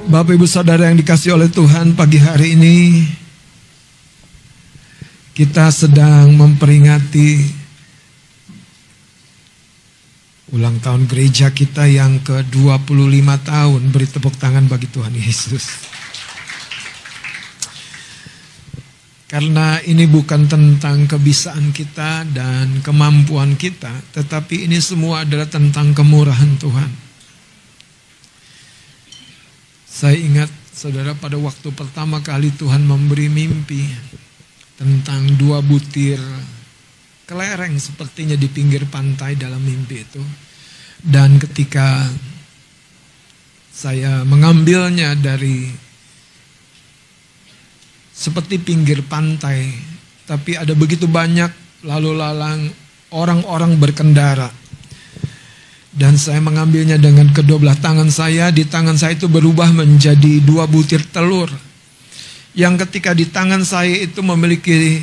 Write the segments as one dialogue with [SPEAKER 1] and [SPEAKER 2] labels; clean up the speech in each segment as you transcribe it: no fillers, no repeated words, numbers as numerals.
[SPEAKER 1] Bapak Ibu Saudara yang dikasihi oleh Tuhan, pagi hari ini kita sedang memperingati ulang tahun gereja kita yang ke-25 tahun. Beri tepuk tangan bagi Tuhan Yesus. Karena ini bukan tentang kebisaan kita dan kemampuan kita, tetapi ini semua adalah tentang kemurahan Tuhan. Saya ingat, saudara, pada waktu pertama kali Tuhan memberi mimpi tentang 2 butir kelereng sepertinya di pinggir pantai dalam mimpi itu. Dan ketika saya mengambilnya dari seperti pinggir pantai, tapi ada begitu banyak lalu lalang orang-orang berkendara. Dan saya mengambilnya dengan kedua belah tangan saya. Di tangan saya itu berubah menjadi 2 butir telur. Yang ketika di tangan saya itu memiliki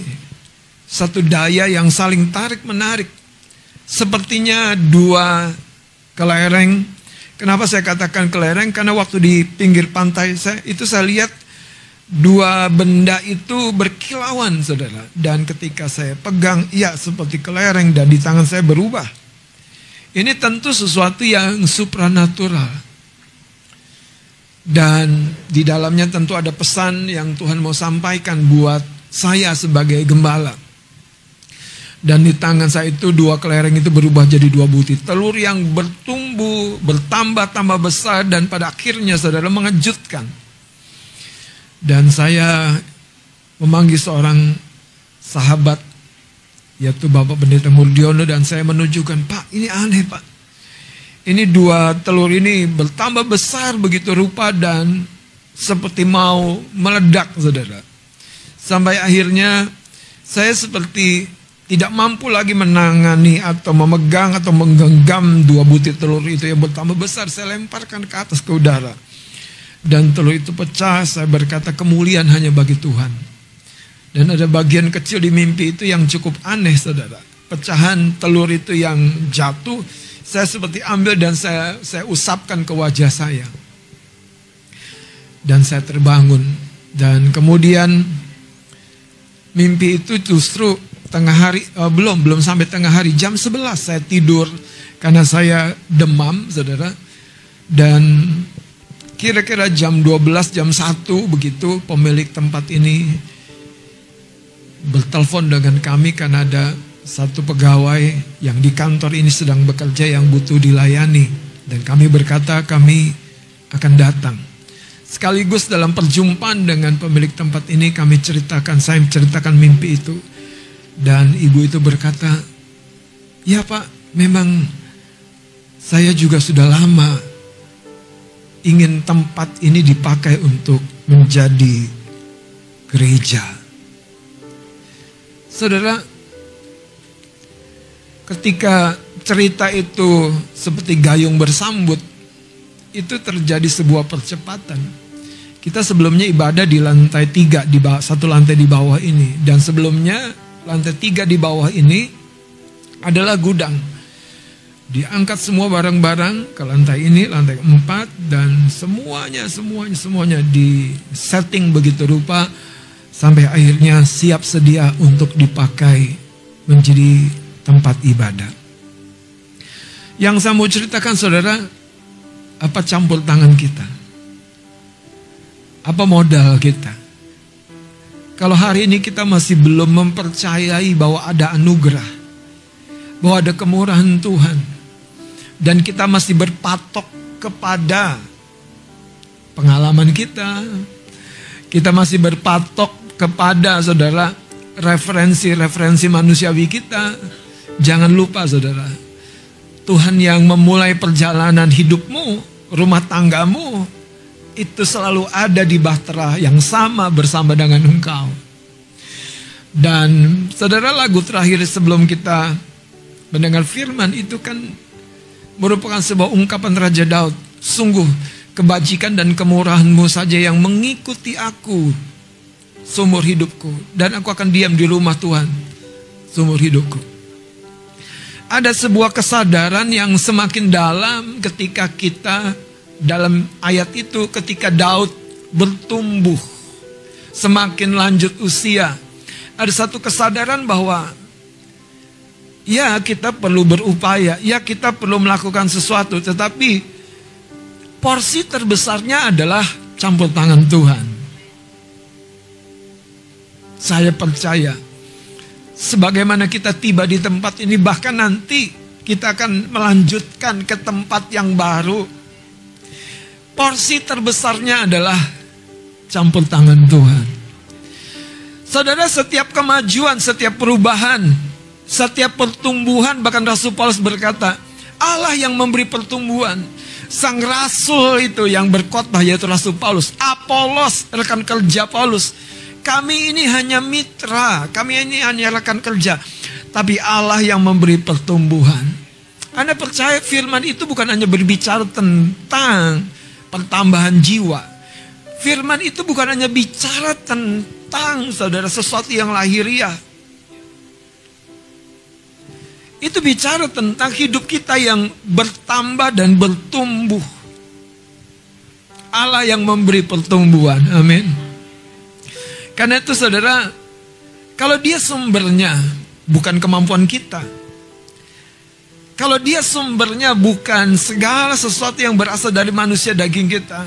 [SPEAKER 1] satu daya yang saling tarik-menarik. Sepertinya 2 kelereng. Kenapa saya katakan kelereng? Karena waktu di pinggir pantai saya lihat 2 benda itu berkilauan, saudara. Dan ketika saya pegang, ya seperti kelereng dan di tangan saya berubah. Ini tentu sesuatu yang supranatural. Dan di dalamnya tentu ada pesan yang Tuhan mau sampaikan buat saya sebagai gembala. Dan di tangan saya itu 2 kelereng itu berubah jadi 2 butir telur yang bertumbuh, bertambah-tambah besar dan pada akhirnya saudara mengejutkan. Dan saya memanggil seorang sahabat, yaitu Bapak Pendeta Murdiono, dan saya menunjukkan, Pak, ini aneh, Pak. Ini 2 telur ini bertambah besar begitu rupa dan seperti mau meledak, saudara. Sampai akhirnya saya seperti tidak mampu lagi menangani atau memegang atau menggenggam 2 butir telur itu yang bertambah besar. Saya lemparkan ke atas ke udara. Dan telur itu pecah. Saya berkata, kemuliaan hanya bagi Tuhan. Dan ada bagian kecil di mimpi itu yang cukup aneh, saudara. Pecahan telur itu yang jatuh, saya seperti ambil dan saya usapkan ke wajah saya. Dan saya terbangun. Dan kemudian mimpi itu justru tengah hari, belum sampai tengah hari, jam 11 saya tidur karena saya demam, saudara. Dan kira-kira jam 12, jam 1 begitu pemilik tempat ini bertelepon dengan kami karena ada satu pegawai yang di kantor ini sedang bekerja yang butuh dilayani. Dan kami berkata kami akan datang. Sekaligus dalam perjumpaan dengan pemilik tempat ini saya menceritakan mimpi itu. Dan ibu itu berkata, ya Pak, memang saya juga sudah lama ingin tempat ini dipakai untuk menjadi gereja. Saudara, ketika cerita itu seperti gayung bersambut, itu terjadi sebuah percepatan. Kita sebelumnya ibadah di lantai 3, di bawah, satu lantai di bawah ini. Dan sebelumnya lantai 3 di bawah ini adalah gudang. Diangkat semua barang-barang ke lantai ini, lantai 4. Dan semuanya di setting begitu rupa. Sampai akhirnya siap sedia untuk dipakai menjadi tempat ibadah. Yang saya mau ceritakan, saudara, apa campur tangan kita? Apa modal kita? Kalau hari ini kita masih belum mempercayai bahwa ada anugerah, bahwa ada kemurahan Tuhan, dan kita masih berpatok kepada pengalaman kita masih berpatok kepada, saudara, referensi manusiawi kita. Jangan lupa, saudara, Tuhan yang memulai perjalanan hidupmu, rumah tanggamu, itu selalu ada di bahtera yang sama bersama dengan engkau. Dan saudara, lagu terakhir sebelum kita mendengar firman itu kan merupakan sebuah ungkapan Raja Daud. Sungguh kebajikan dan kemurahanmu saja yang mengikuti aku seumur hidupku, dan aku akan diam di rumah Tuhan seumur hidupku. Ada sebuah kesadaran yang semakin dalam ketika kita dalam ayat itu ketika Daud bertumbuh, semakin lanjut usia, ada satu kesadaran bahwa ya kita perlu berupaya, ya kita perlu melakukan sesuatu, tetapi porsi terbesarnya adalah campur tangan Tuhan. Saya percaya sebagaimana kita tiba di tempat ini, bahkan nanti kita akan melanjutkan ke tempat yang baru, porsi terbesarnya adalah campur tangan Tuhan. Saudara, setiap kemajuan, setiap perubahan, setiap pertumbuhan, bahkan Rasul Paulus berkata, Allah yang memberi pertumbuhan. Sang Rasul itu yang berkhotbah yaitu Rasul Paulus. Apolos, rekan kerja Paulus. Kami ini hanya mitra, kami ini hanya rekan kerja. Tapi Allah yang memberi pertumbuhan. Anda percaya firman itu bukan hanya berbicara tentang pertambahan jiwa. Firman itu bukan hanya bicara tentang, saudara, sesuatu yang lahiriah. Itu bicara tentang hidup kita yang bertambah dan bertumbuh. Allah yang memberi pertumbuhan. Amin. Karena itu saudara, kalau dia sumbernya bukan kemampuan kita, kalau dia sumbernya bukan segala sesuatu yang berasal dari manusia daging kita,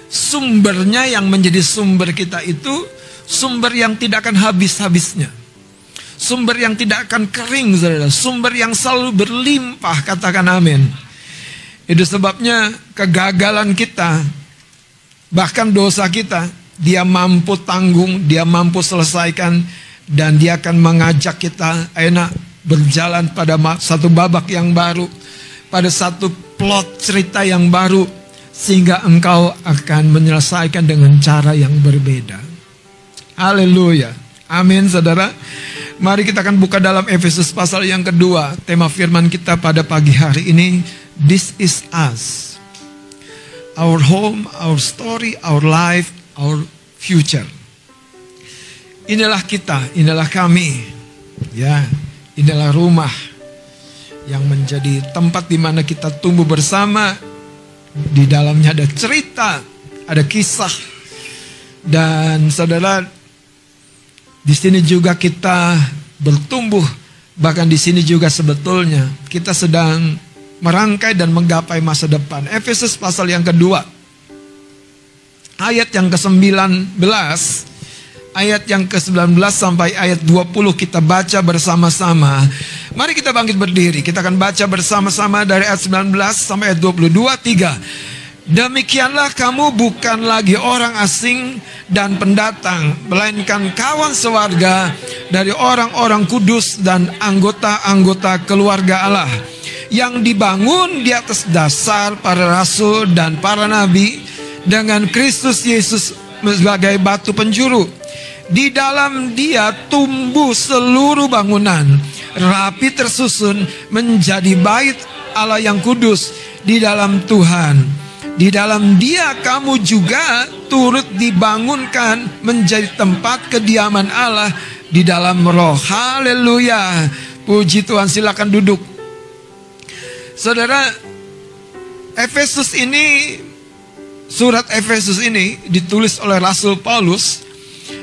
[SPEAKER 1] sumbernya yang menjadi sumber kita itu sumber yang tidak akan habis-habisnya, sumber yang tidak akan kering, saudara, sumber yang selalu berlimpah. Katakan amin. Itu sebabnya kegagalan kita, bahkan dosa kita, dia mampu tanggung, dia mampu selesaikan, dan dia akan mengajak kita enak berjalan pada satu babak yang baru, pada satu plot cerita yang baru, sehingga engkau akan menyelesaikan dengan cara yang berbeda. Haleluya. Amin, saudara. Mari kita akan buka dalam Efesus pasal yang kedua. Tema firman kita pada pagi hari ini, This is us. Our home, our story, our life, our future. Inilah kita, inilah kami. Ya, inilah rumah yang menjadi tempat di mana kita tumbuh bersama. Di dalamnya ada cerita, ada kisah. Dan saudara, di sini juga kita bertumbuh. Bahkan di sini juga sebetulnya kita sedang merangkai dan menggapai masa depan. Efesus pasal yang kedua, ayat yang ke-19, ayat yang ke-19 sampai ayat 20 kita baca bersama-sama. Mari kita bangkit berdiri. Kita akan baca bersama-sama dari ayat 19 sampai ayat 22. 3. Demikianlah kamu bukan lagi orang asing dan pendatang, melainkan kawan sewarga dari orang-orang kudus dan anggota-anggota keluarga Allah, yang dibangun di atas dasar para rasul dan para nabi, dengan Kristus Yesus sebagai batu penjuru. Di dalam Dia tumbuh seluruh bangunan, rapi tersusun menjadi bait Allah yang kudus di dalam Tuhan. Di dalam Dia kamu juga turut dibangunkan menjadi tempat kediaman Allah di dalam Roh. Haleluya. Puji Tuhan, silakan duduk. Saudara, Efesus ini, surat Efesus ini ditulis oleh Rasul Paulus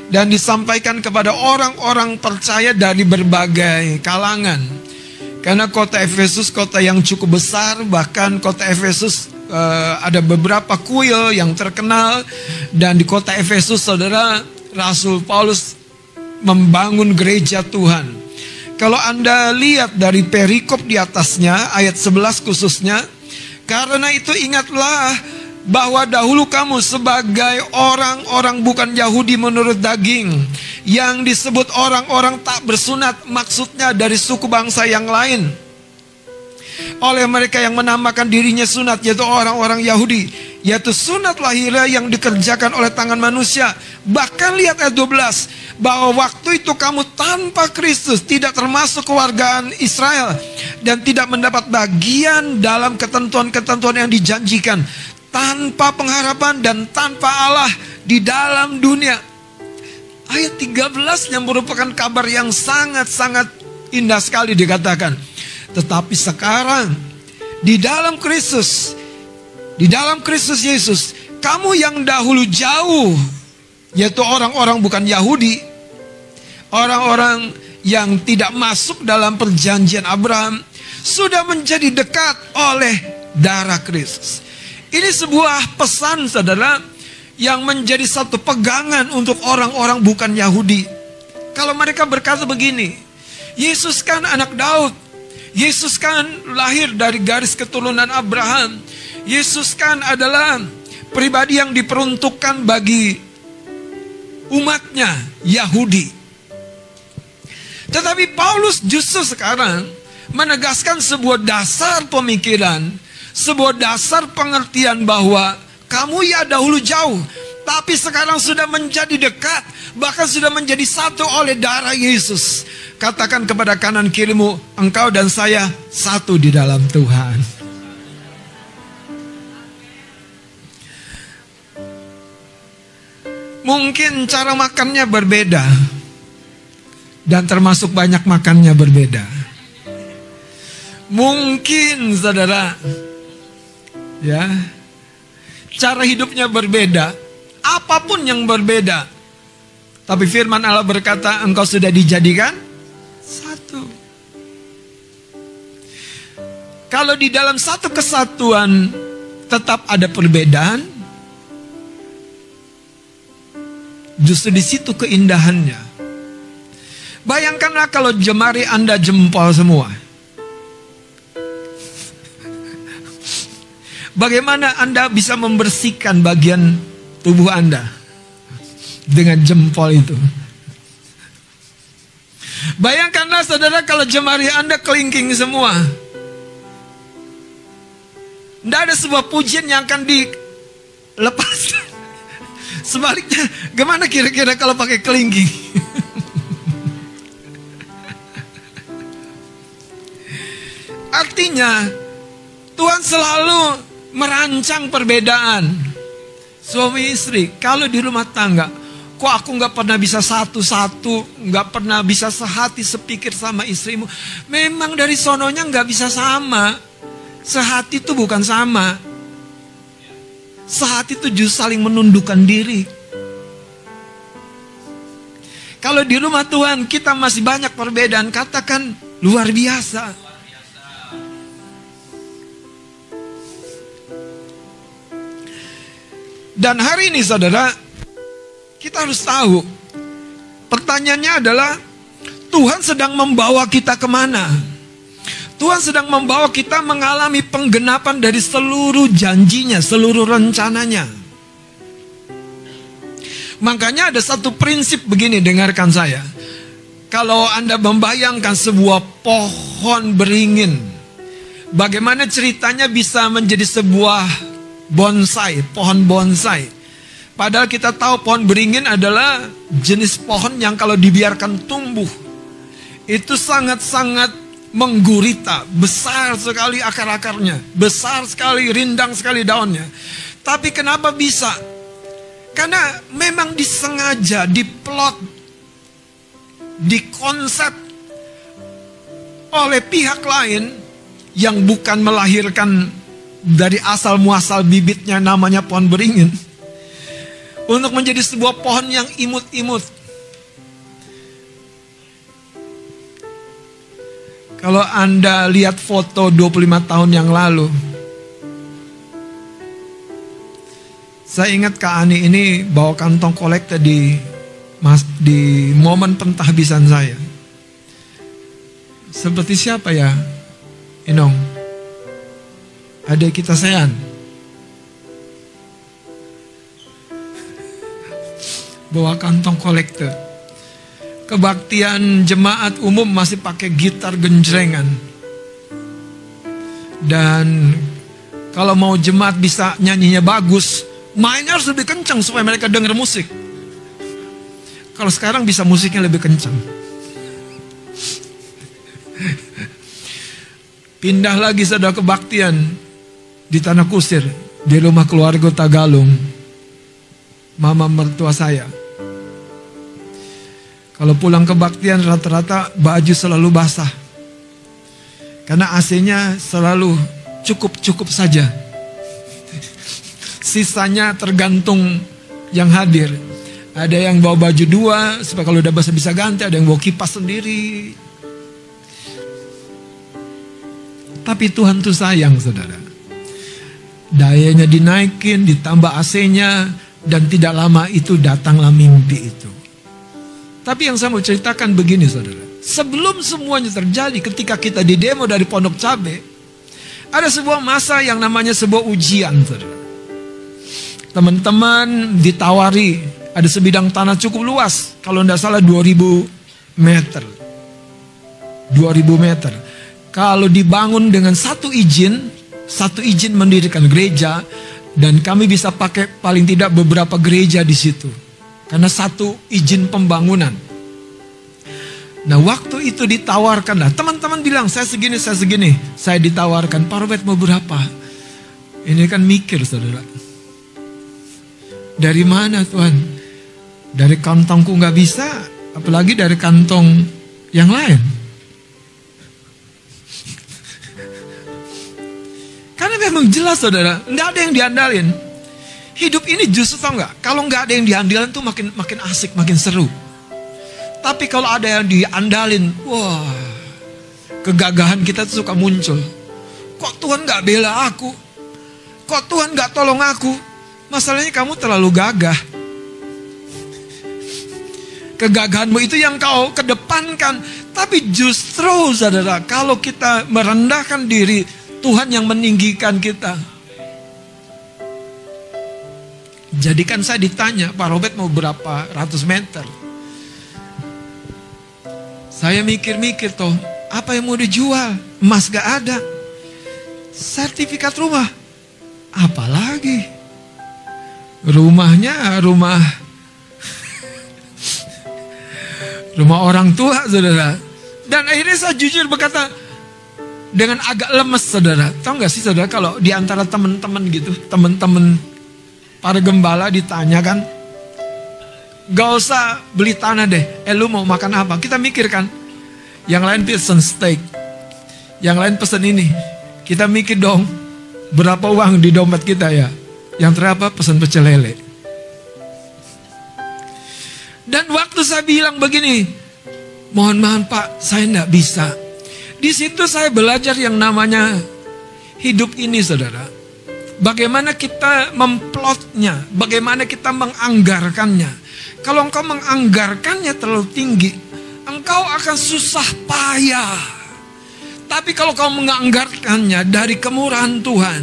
[SPEAKER 1] dan disampaikan kepada orang-orang percaya dari berbagai kalangan. Karena kota Efesus kota yang cukup besar, bahkan kota Efesus ada beberapa kuil yang terkenal. Dan di kota Efesus, saudara, Rasul Paulus membangun gereja Tuhan. Kalau Anda lihat dari perikop di atasnya, ayat 11 khususnya, karena itu ingatlah bahwa dahulu kamu sebagai orang-orang bukan Yahudi menurut daging, yang disebut orang-orang tak bersunat, maksudnya dari suku bangsa yang lain, oleh mereka yang menamakan dirinya sunat, yaitu orang-orang Yahudi, yaitu sunat lahiriah yang dikerjakan oleh tangan manusia. Bahkan lihat ayat 12, bahwa waktu itu kamu tanpa Kristus, tidak termasuk kewargaan Israel, dan tidak mendapat bagian dalam ketentuan-ketentuan yang dijanjikan, tanpa pengharapan dan tanpa Allah di dalam dunia. Ayat 13 yang merupakan kabar yang sangat-sangat indah sekali dikatakan. Tetapi sekarang di dalam Kristus, Di dalam Kristus Yesus, kamu yang dahulu jauh, yaitu orang-orang bukan Yahudi, orang-orang yang tidak masuk dalam perjanjian Abraham, sudah menjadi dekat oleh darah Kristus. Ini sebuah pesan, saudara, yang menjadi satu pegangan untuk orang-orang bukan Yahudi. Kalau mereka berkata begini, Yesus kan anak Daud, Yesus kan lahir dari garis keturunan Abraham, Yesus kan adalah pribadi yang diperuntukkan bagi umatnya Yahudi. Tetapi Paulus justru sekarang menegaskan sebuah dasar pemikiran, sebuah dasar pengertian bahwa kamu ya dahulu jauh, tapi sekarang sudah menjadi dekat, bahkan sudah menjadi satu oleh darah Yesus. Katakan kepada kanan kirimu, engkau dan saya satu di dalam Tuhan. Mungkin cara makannya berbeda, dan termasuk banyak makannya berbeda. Mungkin saudara, ya, cara hidupnya berbeda, apapun yang berbeda. Tapi firman Allah berkata, engkau sudah dijadikan satu. Kalau di dalam satu kesatuan tetap ada perbedaan, justru di situ keindahannya. Bayangkanlah kalau jemari Anda jempol semua. Bagaimana Anda bisa membersihkan bagian tubuh Anda dengan jempol itu? Bayangkanlah saudara kalau jemari Anda kelingking semua. Tidak ada sebuah pujian yang akan dilepas. Sebaliknya, gimana kira-kira kalau pakai kelingking? Artinya, Tuhan selalu merancang perbedaan. Suami istri, kalau di rumah tangga, kok aku gak pernah bisa satu-satu, gak pernah bisa sehati sepikir sama istrimu. Memang dari sononya gak bisa sama. Sehati itu bukan sama. Sehati itu justru saling menundukkan diri. Kalau di rumah Tuhan kita masih banyak perbedaan, katakan luar biasa. Dan hari ini saudara, kita harus tahu, pertanyaannya adalah, Tuhan sedang membawa kita kemana? Tuhan sedang membawa kita mengalami penggenapan dari seluruh janjinya, seluruh rencananya. Makanya ada satu prinsip begini, dengarkan saya. Kalau Anda membayangkan sebuah pohon beringin, bagaimana ceritanya bisa menjadi sebuah bonsai, pohon bonsai. Padahal kita tahu pohon beringin adalah jenis pohon yang kalau dibiarkan tumbuh, itu sangat-sangat menggurita, besar sekali akar-akarnya, besar sekali, rindang sekali daunnya. Tapi kenapa bisa? Karena memang disengaja, diplot, dikonsep oleh pihak lain yang bukan melahirkan dari asal muasal bibitnya namanya pohon beringin, untuk menjadi sebuah pohon yang imut-imut. Kalau Anda lihat foto 25 tahun yang lalu, saya ingat Kak Ani ini bawa kantong kolektor di momen pentahbisan saya. Seperti siapa ya? Inong, adik kita Sean. Bawa kantong kolektor. Kebaktian jemaat umum masih pakai gitar genjrengan. Dan kalau mau jemaat bisa nyanyinya bagus, mainnya harus lebih kencang supaya mereka dengar musik. Kalau sekarang bisa musiknya lebih kencang. Pindah lagi saudara kebaktian di Tanah Kusir, di rumah keluarga Tagalung, mama mertua saya. Kalau pulang kebaktian rata-rata baju selalu basah. Karena AC-nya selalu cukup-cukup saja. sisanya tergantung yang hadir. Ada yang bawa baju 2 supaya kalau udah basah bisa ganti, ada yang bawa kipas sendiri. Tapi Tuhan tuh sayang, saudara. Dayanya dinaikin, ditambah AC-nya, dan tidak lama itu datanglah mimpi itu. Tapi yang saya mau ceritakan begini, saudara. Sebelum semuanya terjadi, ketika kita di demo dari Pondok Cabe, ada sebuah masa yang namanya sebuah ujian, saudara. Teman-teman ditawari, ada sebidang tanah cukup luas, kalau tidak salah 2000 meter. 2000 meter. Kalau dibangun dengan satu izin mendirikan gereja, dan kami bisa pakai paling tidak beberapa gereja di situ. Karena satu izin pembangunan. Nah, waktu itu ditawarkan lah. Teman-teman bilang, saya segini. Saya ditawarkan, Pak Robert mau berapa? Ini kan mikir, saudara. Dari mana, Tuhan? Dari kantongku nggak bisa, apalagi dari kantong yang lain. Karena memang jelas, saudara, nggak ada yang diandalin. Hidup ini justru, tau nggak? Kalau nggak ada yang diandalin tuh makin asik, makin seru. Tapi kalau ada yang diandalin, wah, kegagahan kita tuh suka muncul. Kok Tuhan nggak bela aku? Kok Tuhan nggak tolong aku? Masalahnya kamu terlalu gagah. Kegagahanmu itu yang kau kedepankan. Tapi justru, saudara, kalau kita merendahkan diri, Tuhan yang meninggikan kita. Jadi kan saya ditanya, Pak Robert mau berapa ratus meter? Saya mikir-mikir toh, apa yang mau dijual? Emas gak ada. Sertifikat rumah, apalagi? Rumahnya rumah orang tua, saudara. Dan akhirnya saya jujur berkata, dengan agak lemes, saudara. Tahu gak sih, saudara, kalau di antara teman-teman gitu, teman-teman para gembala ditanya kan, gak usah beli tanah deh. Lu mau makan apa? Kita mikir kan. Yang lain pesen steak, yang lain pesen ini. Kita mikir dong, berapa uang di dompet kita ya? Yang terakhir pesen pecel lele. Dan waktu saya bilang begini, mohon maaf Pak, saya gak bisa. Di situ saya belajar yang namanya hidup ini, saudara. Bagaimana kita memplotnya, bagaimana kita menganggarkannya. Kalau engkau menganggarkannya terlalu tinggi, engkau akan susah payah. Tapi kalau kau menganggarkannya dari kemurahan Tuhan,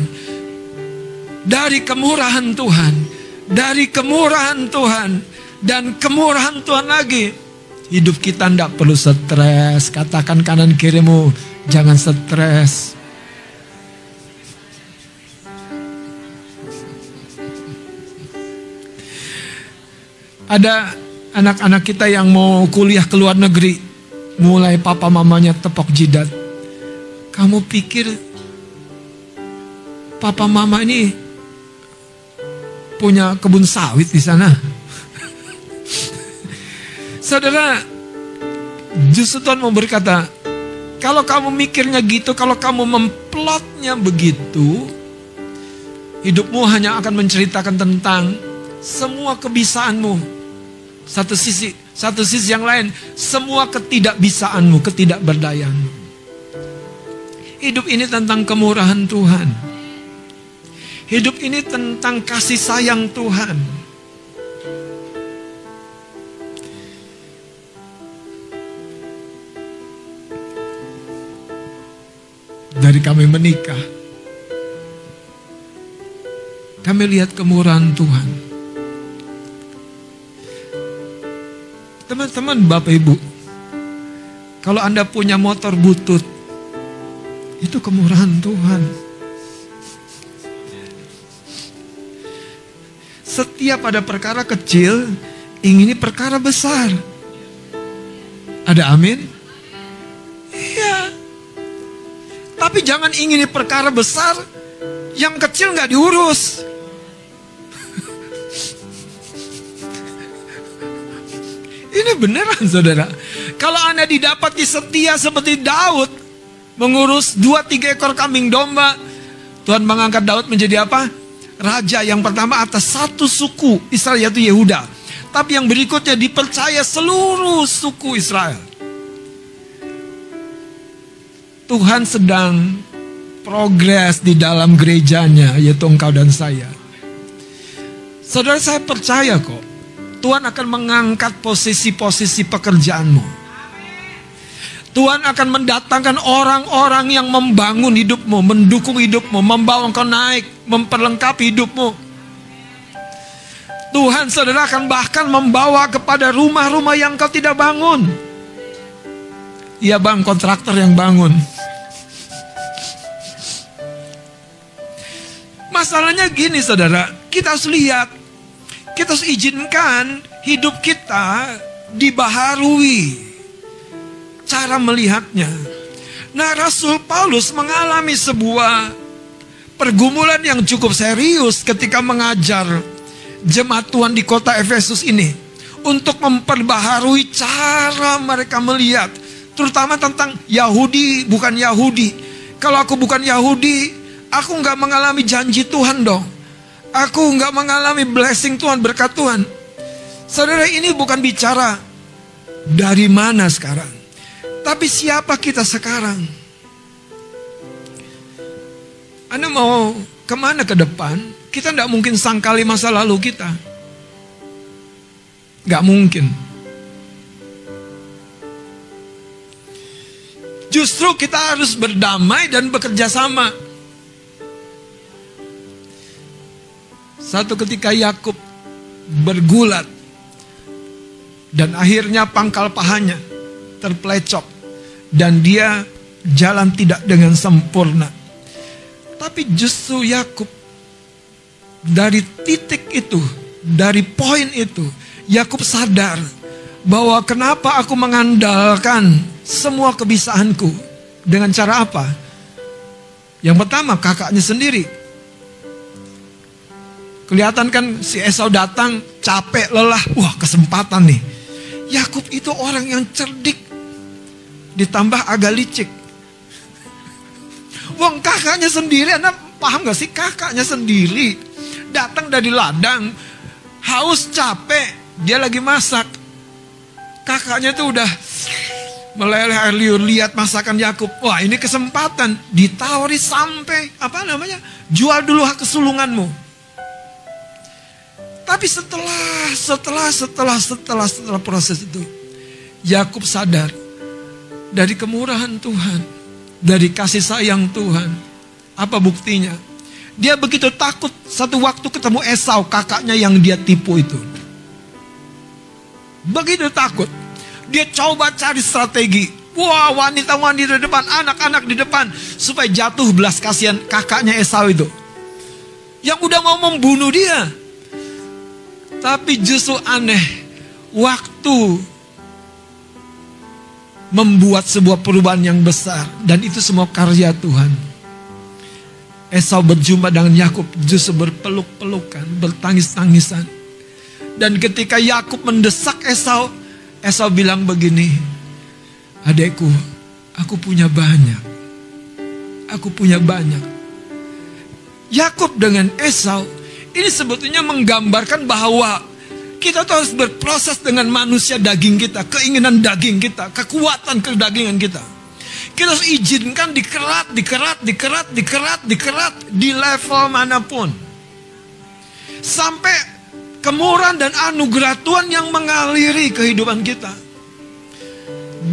[SPEAKER 1] dari kemurahan Tuhan, dari kemurahan Tuhan, dan kemurahan Tuhan lagi, hidup kita tidak perlu stres. Katakan kanan kirimu, jangan stres. Ada anak-anak kita yang mau kuliah ke luar negeri, mulai papa mamanya tepok jidat. Kamu pikir papa mama ini punya kebun sawit di sana? Saudara, justru Tuhan mau berkata, kalau kamu mikirnya gitu, kalau kamu memplotnya begitu, hidupmu hanya akan menceritakan tentang semua kebisaanmu. Satu sisi yang lain, semua ketidakbisaanmu, ketidakberdayaanmu. Hidup ini tentang kemurahan Tuhan. Hidup ini tentang kasih sayang Tuhan. Dari kami menikah, kami lihat kemurahan Tuhan. Teman-teman, Bapak Ibu, kalau Anda punya motor butut, itu kemurahan Tuhan. Setiap ada perkara kecil, ingini perkara besar. Ada amin? Iya. Tapi jangan ingini perkara besar, yang kecil gak diurus. Ini beneran, saudara. Kalau Anda didapati setia seperti Daud, mengurus 2-3 ekor kambing domba, Tuhan mengangkat Daud menjadi apa? raja yang pertama atas satu suku Israel, yaitu Yehuda. Tapi yang berikutnya dipercaya seluruh suku Israel. Tuhan sedang progres di dalam gerejanya, yaitu engkau dan saya. Saudara, saya percaya kok Tuhan akan mengangkat posisi-posisi pekerjaanmu. Tuhan akan mendatangkan orang-orang yang membangun hidupmu, mendukung hidupmu, membawa engkau naik, memperlengkapi hidupmu. Tuhan, saudara, akan bahkan membawa kepada rumah-rumah yang kau tidak bangun. Iya bang, kontraktor yang bangun. Masalahnya gini saudara, kita harus lihat, kita harus izinkan hidup kita dibaharui cara melihatnya. Nah, Rasul Paulus mengalami sebuah pergumulan yang cukup serius ketika mengajar jemaat Tuhan di kota Efesus ini, untuk memperbaharui cara mereka melihat, terutama tentang Yahudi bukan Yahudi. Kalau aku bukan Yahudi, aku nggak mengalami janji Tuhan dong. Aku nggak mengalami blessing Tuhan, berkat Tuhan. Saudara, ini bukan bicara dari mana sekarang, tapi siapa kita sekarang. Anda mau kemana ke depan? Kita tidak mungkin sangkali masa lalu kita. Gak mungkin. Justru kita harus berdamai dan bekerja sama. Satu ketika Yakub bergulat dan akhirnya pangkal pahanya terpelecok dan dia jalan tidak dengan sempurna. Tapi justru Yakub, dari titik itu, dari poin itu, Yakub sadar bahwa kenapa aku mengandalkan semua kebisaanku. Dengan cara apa? Yang pertama, kakaknya sendiri. Kelihatan kan si Esau datang capek, lelah, wah kesempatan nih. Yakub itu orang yang cerdik, ditambah agak licik. Wong kakaknya sendiri, Anda paham gak sih? Kakaknya sendiri datang dari ladang, haus, capek, dia lagi masak. Kakaknya tuh udah meleleh air liur, lihat masakan Yakub. Wah, ini kesempatan. Ditawari sampai jual dulu hak kesulunganmu. Tapi setelah proses itu, Yakub sadar dari kemurahan Tuhan, dari kasih sayang Tuhan. Apa buktinya? Dia begitu takut satu waktu ketemu Esau, kakaknya yang dia tipu itu. Begitu takut, dia coba cari strategi. Wah, wanita-wanita di depan, anak-anak di depan, supaya jatuh belas kasihan kakaknya Esau itu, yang udah mau membunuh dia. Tapi justru aneh, waktu membuat sebuah perubahan yang besar, dan itu semua karya Tuhan. Esau berjumpa dengan Yakub, justru berpeluk-pelukan, bertangis-tangisan. Dan ketika Yakub mendesak Esau, Esau bilang begini, adekku, aku punya banyak. Aku punya banyak. Yakub dengan Esau, ini sebetulnya menggambarkan bahwa kita tuh harus berproses dengan manusia daging kita, keinginan daging kita, kekuatan kedagingan kita. Kita harus izinkan dikerat di level manapun. Sampai kemurahan dan anugerah Tuhan yang mengaliri kehidupan kita.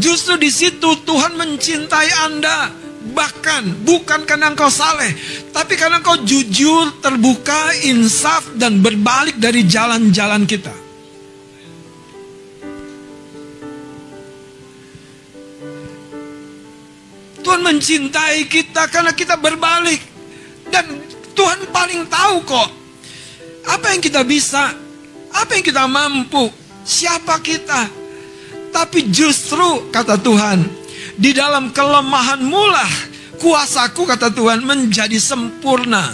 [SPEAKER 1] Justru di situ Tuhan mencintai Anda. Bahkan bukan karena engkau saleh, tapi karena engkau jujur, terbuka, insaf, dan berbalik dari jalan-jalan kita. Tuhan mencintai kita karena kita berbalik. Dan Tuhan paling tahu kok apa yang kita bisa, apa yang kita mampu, siapa kita. Tapi justru kata Tuhan, di dalam kelemahanmu lah kuasaku, kata Tuhan, menjadi sempurna.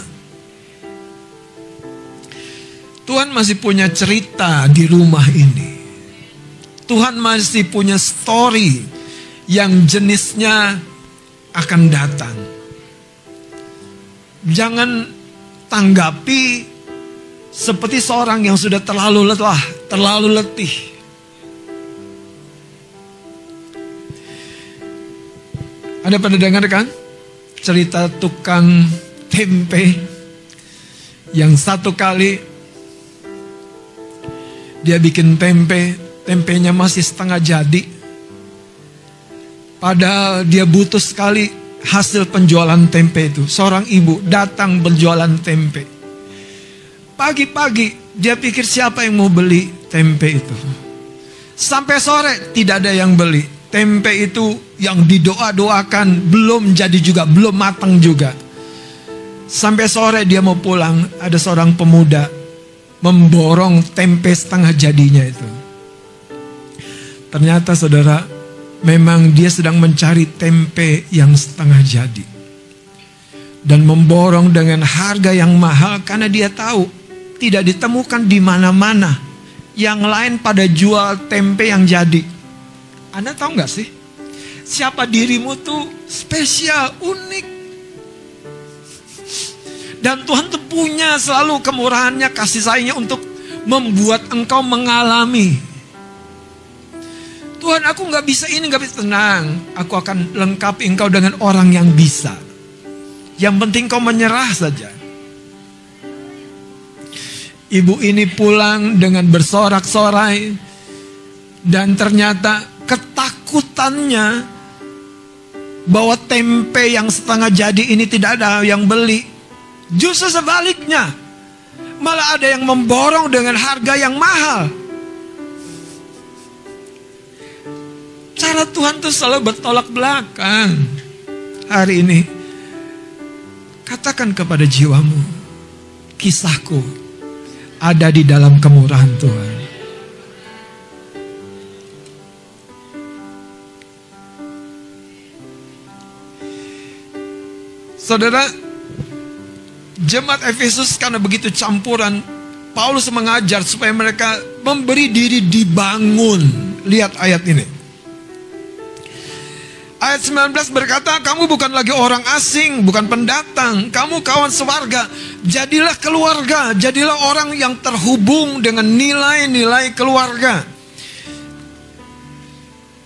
[SPEAKER 1] Tuhan masih punya cerita di rumah ini. Tuhan masih punya story yang jenisnya akan datang. Jangan tanggapi seperti seorang yang sudah terlalu lelah, terlalu letih. Ada pernah dengar kan cerita tukang tempe yang satu kali dia bikin tempe, tempenya masih setengah jadi. Padahal dia butuh sekali hasil penjualan tempe itu. Seorang ibu datang berjualan tempe. Pagi-pagi dia pikir siapa yang mau beli tempe itu. Sampai sore tidak ada yang beli. Tempe itu yang didoa-doakan belum jadi juga, belum matang juga. Sampai sore dia mau pulang, ada seorang pemuda memborong tempe setengah jadinya itu. Ternyata saudara, memang dia sedang mencari tempe yang setengah jadi. Dan memborong dengan harga yang mahal karena dia tahu tidak ditemukan di mana-mana. Yang lain pada jual tempe yang jadi. Anda tahu gak sih? Siapa dirimu tuh spesial, unik. Dan Tuhan tuh punya selalu kemurahannya, kasih sayangnya untuk membuat engkau mengalami. Tuhan, aku gak bisa ini, gak bisa. Tenang, aku akan lengkapi engkau dengan orang yang bisa. Yang penting kau menyerah saja. Ibu ini pulang dengan bersorak-sorai. Dan ternyata ketakutannya bahwa tempe yang setengah jadi ini tidak ada yang beli. Justru sebaliknya, malah ada yang memborong dengan harga yang mahal. Cara Tuhan tuh selalu bertolak belakang. Hari ini, katakan kepada jiwamu, kisahku ada di dalam kemurahan Tuhan. Saudara, jemaat Efesus karena begitu campuran, Paulus mengajar supaya mereka memberi diri dibangun. Lihat ayat ini. Ayat 19 berkata, kamu bukan lagi orang asing, bukan pendatang, kamu kawan sewarga. Jadilah keluarga, jadilah orang yang terhubung dengan nilai-nilai keluarga.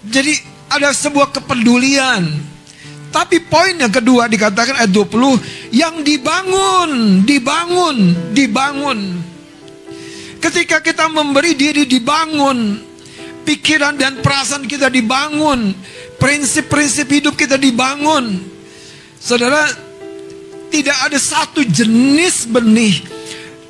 [SPEAKER 1] Jadi ada sebuah kepedulian. Tapi poin yang kedua dikatakan ayat 20, yang dibangun. Ketika kita memberi diri dibangun, pikiran dan perasaan kita dibangun, prinsip-prinsip hidup kita dibangun. Saudara, tidak ada satu jenis benih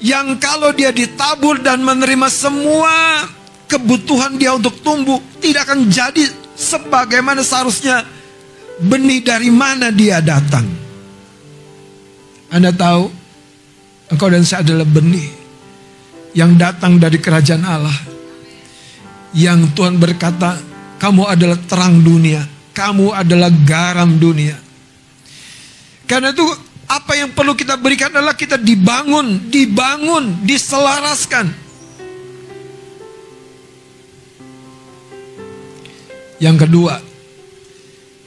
[SPEAKER 1] yang kalau dia ditabur dan menerima semua kebutuhan dia untuk tumbuh, tidak akan jadi sebagaimana seharusnya. Benih dari mana dia datang? Anda tahu, engkau dan saya adalah benih yang datang dari kerajaan Allah. Yang Tuhan berkata, kamu adalah terang dunia, kamu adalah garam dunia. Karena itu apa yang perlu kita berikan adalah kita dibangun, diselaraskan. Yang kedua,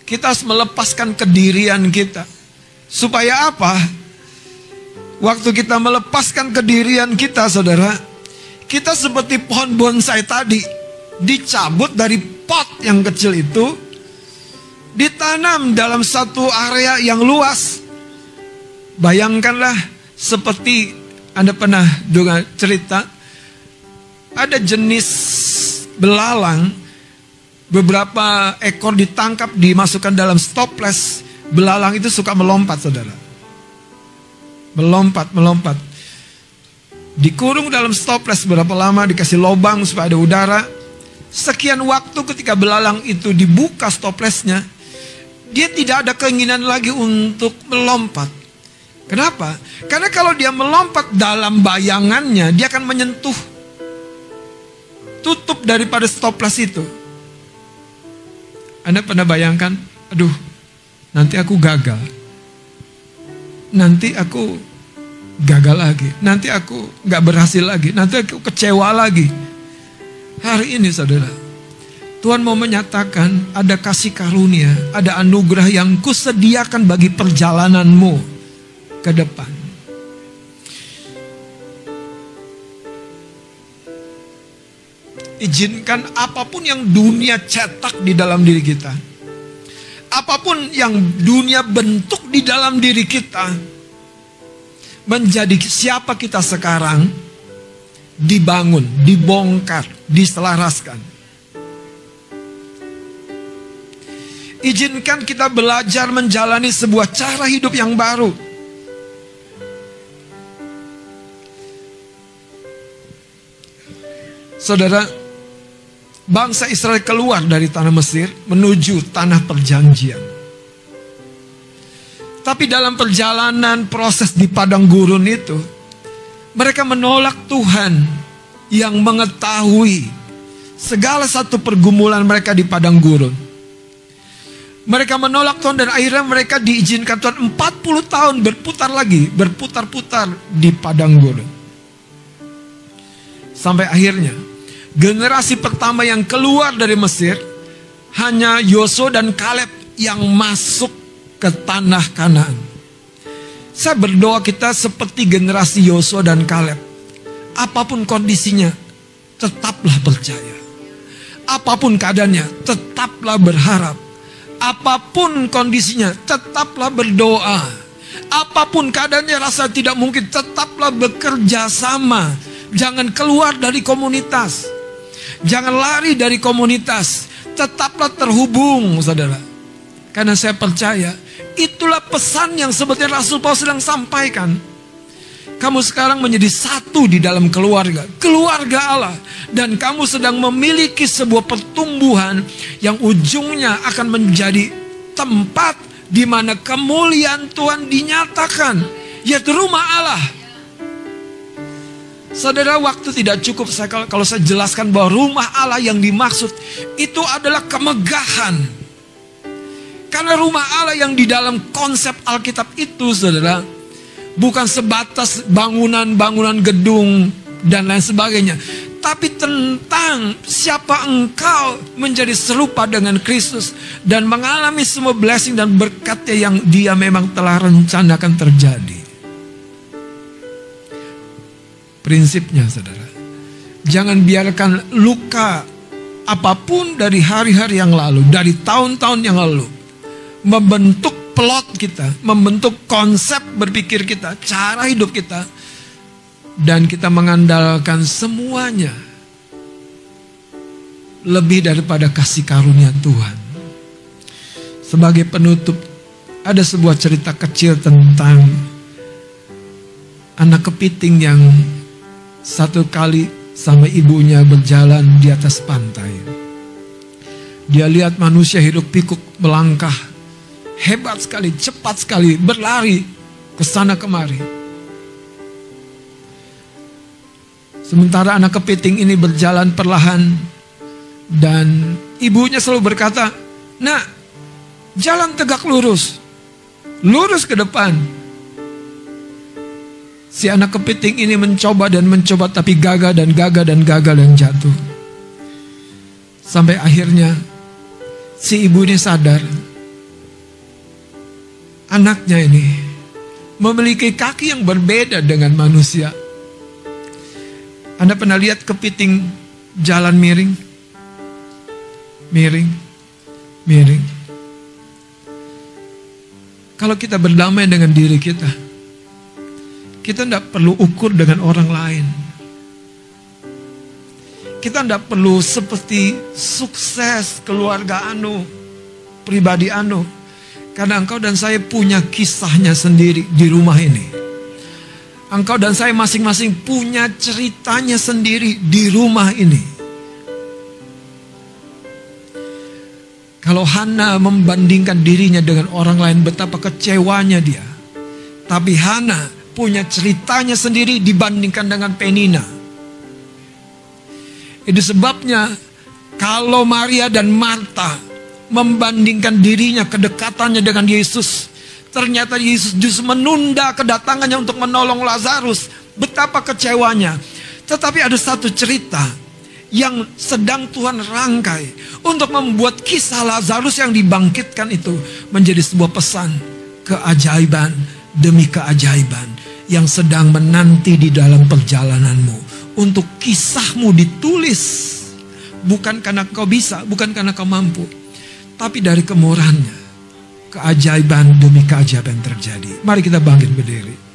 [SPEAKER 1] kita harus melepaskan kedirian kita. Supaya apa? Waktu kita melepaskan kedirian kita, saudara, kita seperti pohon bonsai tadi, dicabut dari pot yang kecil itu, ditanam dalam satu area yang luas. Bayangkanlah seperti Anda pernah dengar cerita, ada jenis belalang. Beberapa ekor ditangkap, dimasukkan dalam toples. Belalang itu suka melompat, saudara. Melompat. Dikurung dalam toples berapa lama, dikasih lubang supaya ada udara. Sekian waktu ketika belalang itu dibuka toplesnya, dia tidak ada keinginan lagi untuk melompat. Kenapa? Karena kalau dia melompat dalam bayangannya, dia akan menyentuh tutup daripada toples itu. Anda pernah bayangkan, aduh, nanti aku gagal. Nanti aku gagal lagi. Nanti aku gak berhasil lagi. Nanti aku kecewa lagi. Hari ini saudara, Tuhan mau menyatakan ada kasih karunia, ada anugerah yang kusediakan bagi perjalananmu ke depan. izinkan apapun yang dunia cetak di dalam diri kita, apapun yang dunia bentuk di dalam diri kita, menjadi siapa kita sekarang, dibangun, dibongkar, diselaraskan. Izinkan kita belajar menjalani sebuah cara hidup yang baru. Saudara, bangsa Israel keluar dari tanah Mesir menuju tanah perjanjian. Tapi dalam perjalanan proses di padang gurun itu, mereka menolak Tuhan yang mengetahui segala satu pergumulan mereka di padang gurun. Mereka menolak Tuhan dan akhirnya mereka diizinkan Tuhan 40 tahun berputar-putar di padang gurun. Sampai akhirnya generasi pertama yang keluar dari Mesir hanya Yosua dan Kaleb yang masuk ke tanah Kanaan. Saya berdoa kita seperti generasi Yosua dan Kaleb. Apapun kondisinya, tetaplah percaya. Apapun keadaannya, tetaplah berharap. Apapun kondisinya, tetaplah berdoa. Apapun keadaannya rasa tidak mungkin, tetaplah bekerja sama. Jangan keluar dari komunitas. Jangan lari dari komunitas. Tetaplah terhubung, saudara. Karena saya percaya, itulah pesan yang sebetulnya Rasul Paulus sedang sampaikan. Kamu sekarang menjadi satu di dalam keluarga Allah. Dan kamu sedang memiliki sebuah pertumbuhan yang ujungnya akan menjadi tempat di mana kemuliaan Tuhan dinyatakan, yaitu rumah Allah. Saudara, waktu tidak cukup kalau saya jelaskan bahwa rumah Allah yang dimaksud itu adalah kemegahan. Karena rumah Allah yang di dalam konsep Alkitab itu, saudara, bukan sebatas bangunan-bangunan gedung dan lain sebagainya. Tapi tentang siapa engkau menjadi serupa dengan Kristus. Dan mengalami semua blessing dan berkatnya yang dia memang telah rencanakan terjadi. Prinsipnya, saudara, jangan biarkan luka apapun dari hari-hari yang lalu, dari tahun-tahun yang lalu, membentuk plot kita, membentuk konsep berpikir kita, cara hidup kita, dan kita mengandalkan semuanya lebih daripada kasih karunia Tuhan. Sebagai penutup, ada sebuah cerita kecil tentang anak kepiting yang satu kali sama ibunya berjalan di atas pantai. Dia lihat manusia hidup pikuk melangkah, hebat sekali, cepat sekali, berlari ke sana kemari. Sementara anak kepiting ini berjalan perlahan dan ibunya selalu berkata, "Nak, jalan tegak lurus, lurus ke depan." Si anak kepiting ini mencoba dan mencoba, tapi gagal dan gagal dan gagal dan jatuh. Sampai akhirnya si ibu ini sadar, anaknya ini memiliki kaki yang berbeda dengan manusia. Anda pernah lihat kepiting jalan miring? Miring, miring. Kalau kita berdamai dengan diri kita tidak perlu ukur dengan orang lain. Kita tidak perlu seperti sukses keluarga anu, pribadi anu. Karena engkau dan saya punya kisahnya sendiri di rumah ini. Engkau dan saya masing-masing punya ceritanya sendiri di rumah ini. Kalau Hana membandingkan dirinya dengan orang lain, betapa kecewanya dia. Tapi Hana punya ceritanya sendiri dibandingkan dengan Penina. Itu sebabnya kalau Maria dan Marta membandingkan dirinya, kedekatannya dengan Yesus, ternyata Yesus justru menunda kedatangannya untuk menolong Lazarus. Betapa kecewanya. Tetapi ada satu cerita yang sedang Tuhan rangkai untuk membuat kisah Lazarus yang dibangkitkan itu menjadi sebuah pesan keajaiban demi keajaiban yang sedang menanti di dalam perjalananmu untuk kisahmu ditulis Bukan karena kau bisa, bukan karena kau mampu. Tapi dari kemurahan-Nya, keajaiban demi keajaiban terjadi. Mari kita bangkit berdiri.